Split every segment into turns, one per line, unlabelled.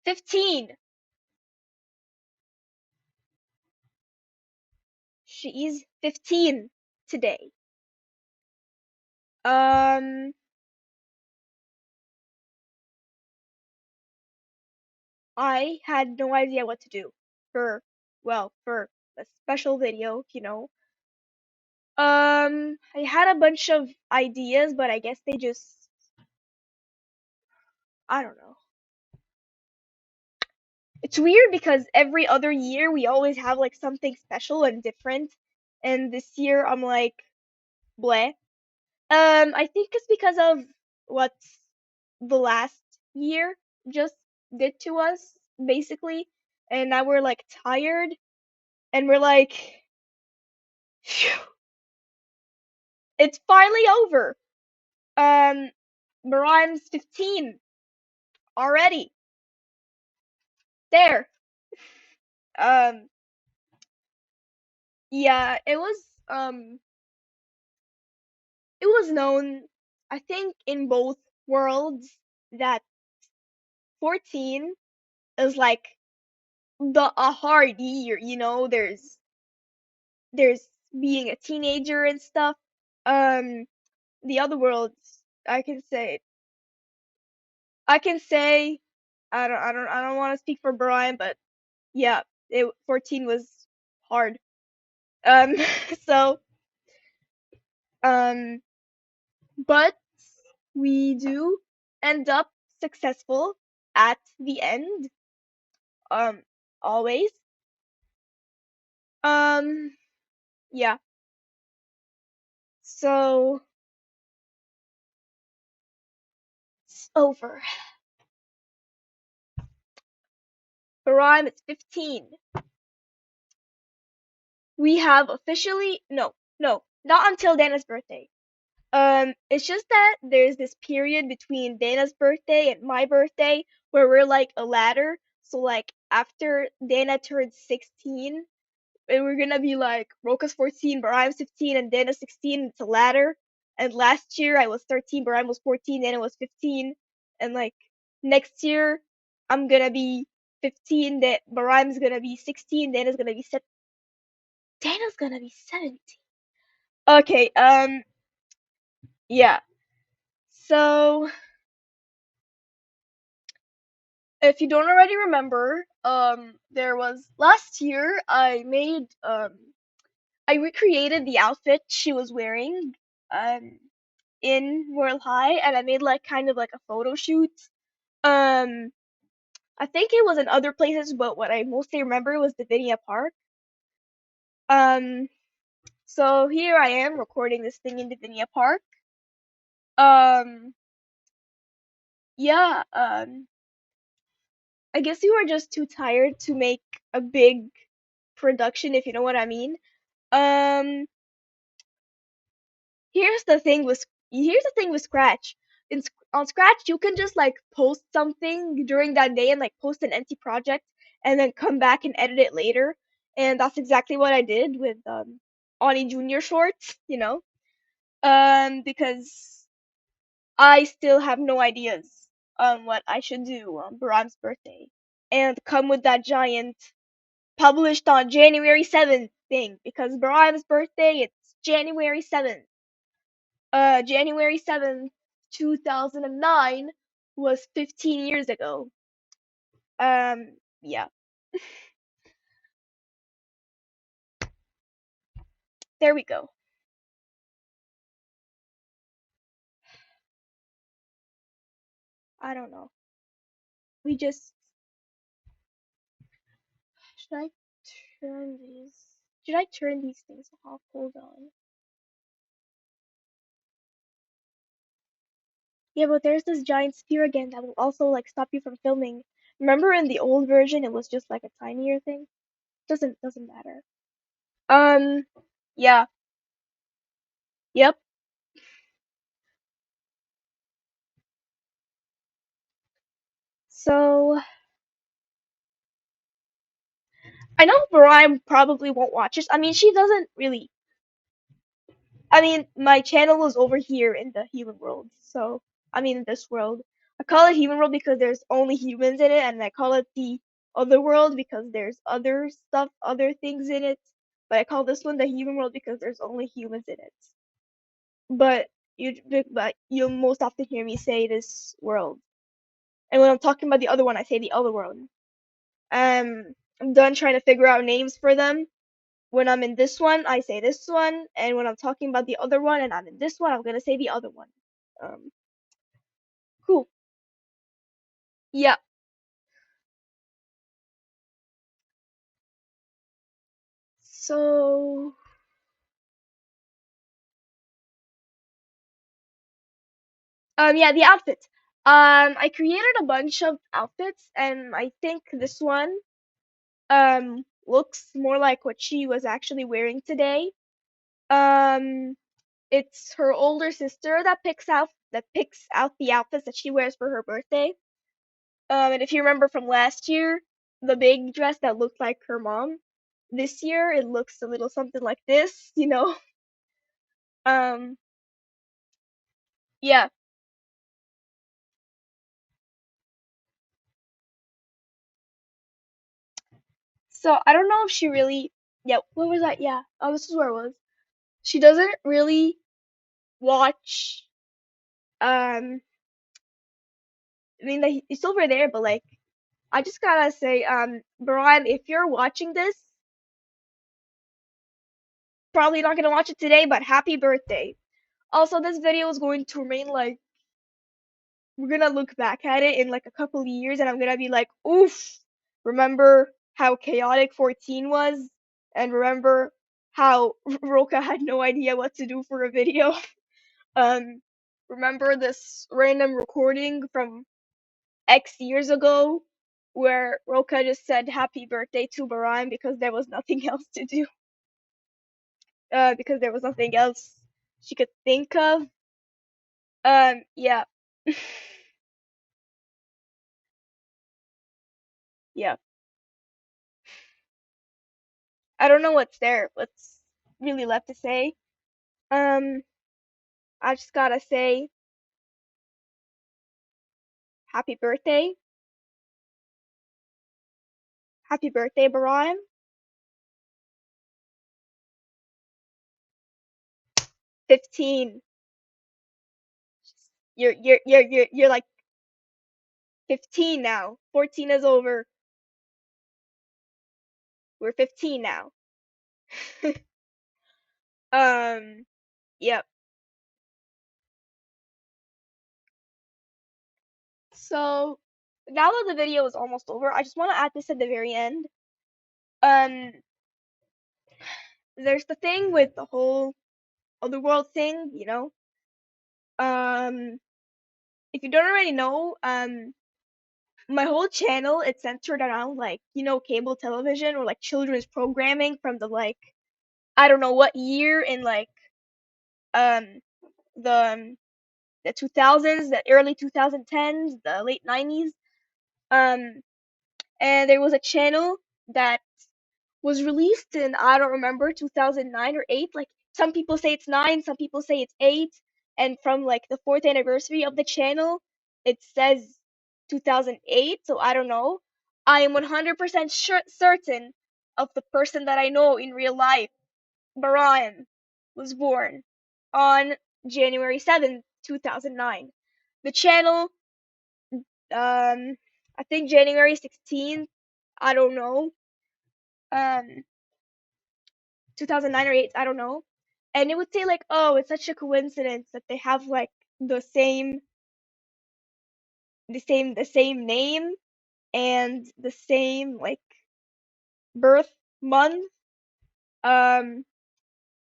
15. She's 15 today. Um, I had no idea what to do for, well, for a special video, you know. I had a bunch of ideas, but I guess they just, I don't know. It's weird because every other year we always have like something special and different, and this year I'm like, bleh. I think it's because of what the last year just did to us, basically, and now we're like tired, and we're like, phew, it's finally over. Um, Baraem's 15 already. There. Um, yeah, it was known, I think, in both worlds that 14 is like a hard year, you know, there's being a teenager and stuff. Um, the other worlds, I can say, I can say, I don't want to speak for Brian, but yeah, 14 was hard. Um, so, um, but we do end up successful at the end, um, always. Um, yeah, so it's over. Baraem is 15. We have officially, no, not until Dana's birthday. It's just that there's this period between Dana's birthday and my birthday where we're like a ladder. So like after Dana turns 16, and we're gonna be like Roka's 14, Baraim's 15, and Dana's 16. It's a ladder. And last year I was 13, Baraim was 14, Dana was 15, and like next year I'm gonna be 15, that Baraim's gonna be 16, Dana's gonna be 17. Okay, yeah. So if you don't already remember, there was last year I recreated the outfit she was wearing um in Royal High, and I made like kind of like a photo shoot. Um, I think it was in other places, but what I mostly remember was Divinia Park. Um, so here I am recording this thing in Divinia Park. Um, yeah, I guess you were just too tired to make a big production, if you know what I mean. Um, here's the thing with Scratch. On Scratch, you can just like post something during that day and like post an empty project and then come back and edit it later. And that's exactly what I did with Oni Junior shorts, you know. Because I still have no ideas on what I should do on Baram's birthday. And come with that giant published on January 7th thing because Baram's birthday it's January 7th. January 7th, 2009 was 15 years ago. Yeah. There we go. I don't know. We just should I turn these should I turn these things off? Hold on. Yeah, but there's this giant sphere again that will also like stop you from filming. Remember in the old version it was just like a tinier thing? Doesn't matter. Um yeah. Yep. So I know Brian probably won't watch this. I mean, she doesn't really. I mean, my channel is over here in the human world, so I mean in this world. I call it human world because there's only humans in it, and I call it the other world because there's other stuff, other things in it. But I call this one the human world because there's only humans in it. But you'll most often hear me say this world. And when I'm talking about the other one, I say the other world. I'm done trying to figure out names for them. When I'm in this one, I say this one, and when I'm talking about the other one and I'm in this one, I'm gonna say the other one. Um, cool. Yeah. So, yeah, the outfits. I created a bunch of outfits, and I think this one, looks more like what she was actually wearing today. Um, it's her older sister that picks out the outfits that she wears for her birthday. And if you remember from last year, the big dress that looked like her mom, this year it looks a little something like this. Um, yeah. So I don't know if she really, yeah, what was that? Yeah. Oh, this is where it was. She doesn't really watch, um, I mean, like, it's over there, but like, I just gotta say, Baraem, if you're watching this, probably not gonna watch it today, but happy birthday. Also, this video is going to remain like we're gonna look back at it in like a couple of years and I'm gonna be like, oof, remember how chaotic 14 was? And remember how Roka had no idea what to do for a video? Um, remember this random recording from X years ago where Roka just said happy birthday to Baraim because there was nothing else to do? Because there was nothing else she could think of. Yeah. Yeah. I don't know what's really left to say. Um, I just gotta say happy birthday. Happy birthday, Baraim. 15. You're like 15 now. 14 is over. We're 15 now. Yep. So now that the video is almost over, I just want to add this at the very end. Um, there's the thing with the whole other world thing. Um, if you don't already know, my whole channel it's centered around like cable television or like children's programming from the like I don't know what year in like um the um, the 2000s, the early 2010s, the late 90s. um and there was a channel that was released in I don't remember 2009 or 8. Like some people say it's 9, some people say it's 8, and from like the 4th anniversary of the channel, it says 2008. So I don't know. I am 100% certain of the person that I know in real life. Baraem was born on January 7th, 2009. The channel, I think January 16th. I don't know. Um, 2009 or 8, I don't know. And it would say like, "Oh, it's such a coincidence that they have like the same the same name and the same like birth month." Um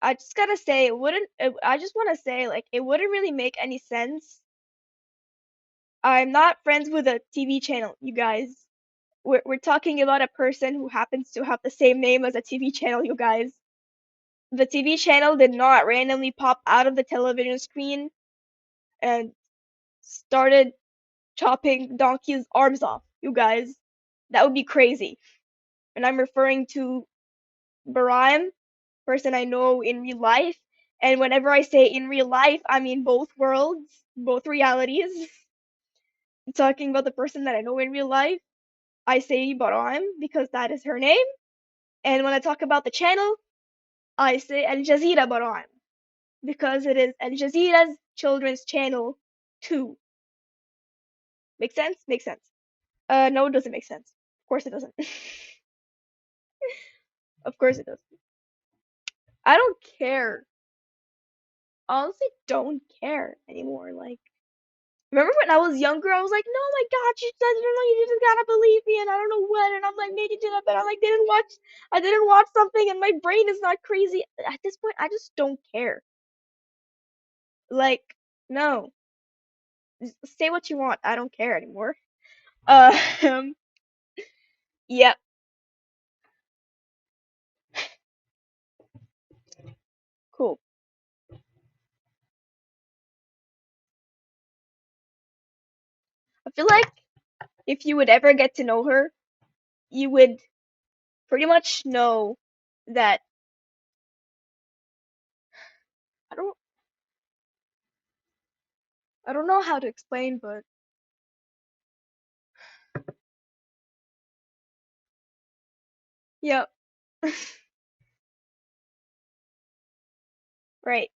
I just gotta say it wouldn't I just want to say like it wouldn't really make any sense. I'm not friends with a TV channel, you guys. We're talking about a person who happens to have the same name as a TV channel, you guys. The TV channel did not randomly pop out of the television screen and started chopping Donkey's arms off, you guys. That would be crazy. And I'm referring to Baraem, person I know in real life. And whenever I say in real life, I mean both worlds, both realities. Talking about the person that I know in real life, I say Baraem because that is her name. And when I talk about the channel, I say Al Jazeera Baraem because it is Al Jazeera's children's channel too. Make sense? Makes sense. No, it doesn't make sense. Of course it doesn't. Of course it does. I don't care. Honestly, don't care anymore. Like, remember when I was younger, I was like, no, my God, you said, you know, you just gotta believe me, and I don't know what, and I'm like making it up, and I didn't watch something, and my brain is not crazy. At this point, I just don't care. Like, no, say what you want. I don't care anymore. Um, yeah, cool. I feel like if you would ever get to know her, you would pretty much know that I don't I don't know how to explain, but yeah, right.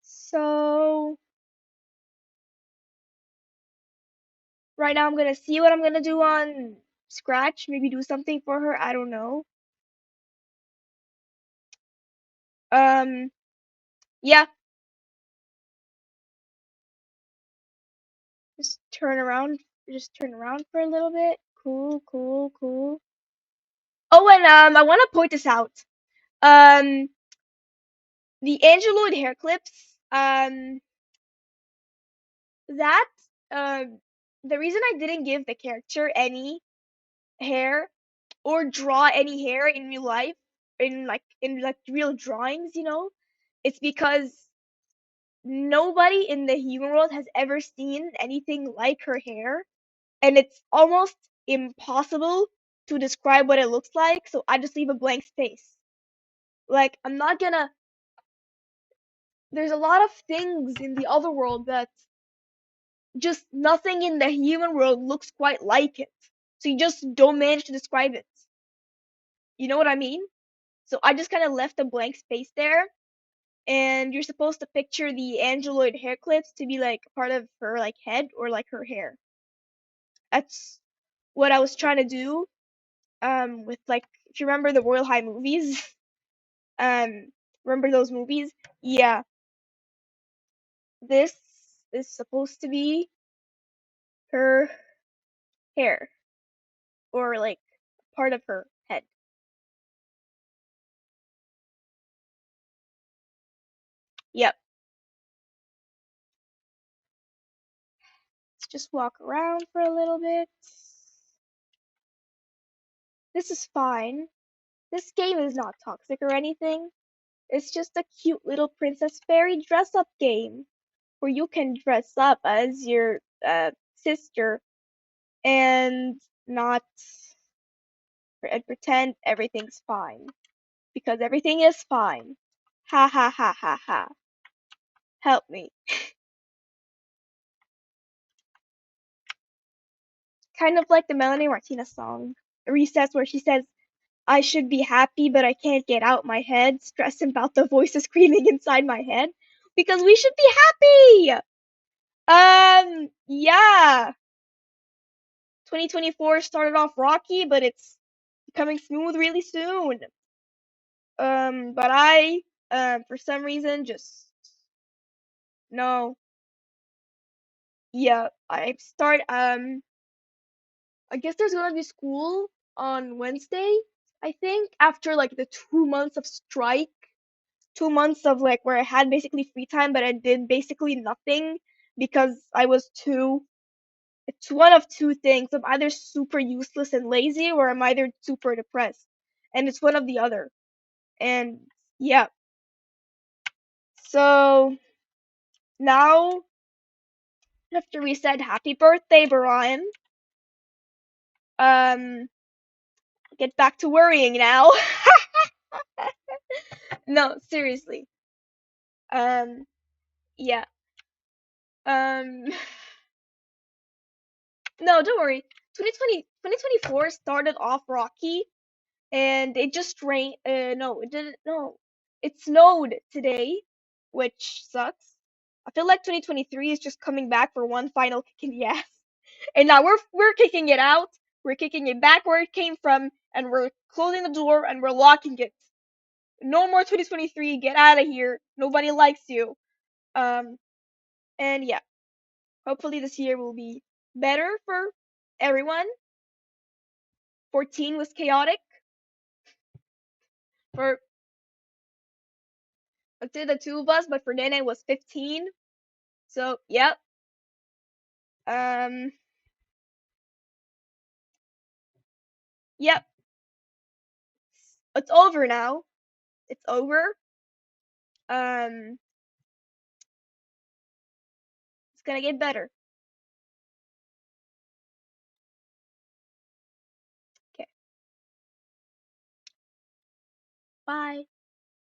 So right now I'm gonna see what I'm gonna do on Scratch, maybe do something for her, I don't know. Um, yeah, just turn around for a little bit. Cool, cool, cool. Oh, and I wanna point this out. Um, the Angeloid hair clips, that, um, the reason I didn't give the character any hair or draw any hair in real life, in like real drawings, it's because nobody in the human world has ever seen anything like her hair, and it's almost impossible to describe what it looks like, so I just leave a blank space. Like, I'm not gonna. There's a lot of things in the other world that just nothing in the human world looks quite like it. So you just don't manage to describe it. You know what I mean? So I just kind of left a blank space there, and you're supposed to picture the angeloid hair clips to be like part of her like head or like her hair. That's what I was trying to do. With like, if you remember the Royal High movies, um, remember those movies? Yeah, this is supposed to be her hair or like part of her head. Yep. Let's just walk around for a little bit. This is fine. This game is not toxic or anything. It's just a cute little Princess Fairy dress up game where you can dress up as your sister and not and pretend everything's fine because everything is fine. Ha ha ha ha ha. Help me. Kind of like the Melanie Martinez song, Recess, where she says, I should be happy, but I can't get out my head, stressing about the voices screaming inside my head. Because we should be happy! Yeah. 2024 started off rocky, but it's becoming smooth really soon. But for some reason, just no. Yeah, I guess there's gonna be school on Wednesday, I think, after like the 2 months of strike, 2 months of like where I had basically free time, but I did basically nothing because I was too. It's one of two things. I'm either super useless and lazy, or I'm either super depressed, and it's one of the other. And yeah, so now after we said happy birthday, Baraem, um, get back to worrying now. No, seriously. Um, yeah. Um, no, don't worry. 2024 started off rocky, and it just rained. No, it didn't. No, it snowed today, which sucks. I feel like 2023 is just coming back for one final kick in the ass, and now we're kicking it out. We're kicking it back where it came from, and we're closing the door and we're locking it. No more 2023. Get out of here. Nobody likes you. Um, and yeah, hopefully this year will be better for everyone. 14 was chaotic for, let's say, the two of us, but for Nene it was 15. So yep. Um, yep. It's over now. It's over. Um, it's gonna get better. Okay. Bye.